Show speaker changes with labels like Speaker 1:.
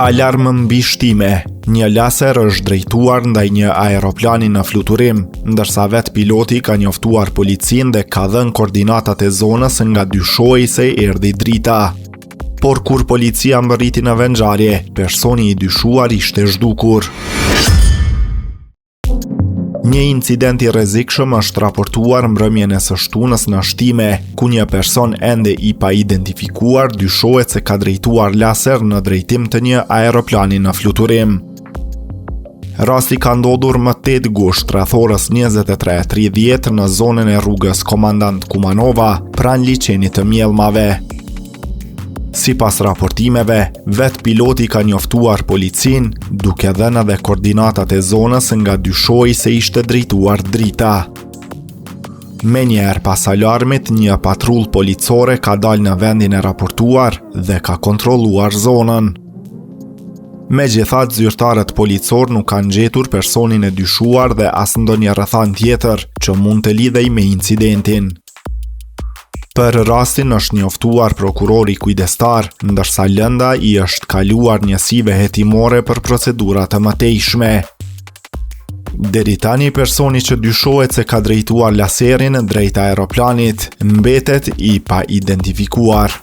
Speaker 1: Alarm mbi shtime. Një laser është drejtuar ndaj një aeroplani në fluturim, ndërsa vetë piloti ka njoftuar policin dhe ka dhënë koordinatat e zonës nga dyshoi se erdhi drita. Por kur policia mbërriti në vendngjarje, personi i dyshuar ishte zhdukur. Një incident i rrezikshëm është raportuar mbrëmjen e së shtunës në Shtime, ku një person ende i pa identifikuar dyshohet se ka drejtuar laser në drejtim të një aeroplani në fluturim. Rasti ka ndodhur më 8 gusht rreth orës 23:30 në zonën e rrugës Komandant Kumanova, pranë liçenit të mjellmave. Sipas raportimeve, vetë piloti ka njoftuar policin, duke dhënë edhe koordinatat e zonës nga dyshoi se ishte drejtuar drita. Menjëherë pas alarmit, një patrull policore ka dalë në vendin e raportuar dhe ka kontrolluar zonën. Megjithatë, zyrtarët policor nuk kanë gjetur personin e dyshuar dhe as ndonjë rrethan tjetër që mund të lidhej me incidentin. Për rastin është njoftuar prokurori kujdestar, ndërsa lënda i është kaluar njësive hetimore për procedura të mëtejshme. Deri tani personi që dyshohet se ka drejtuar laserin drejt aeroplanit mbetet i pa identifikuar.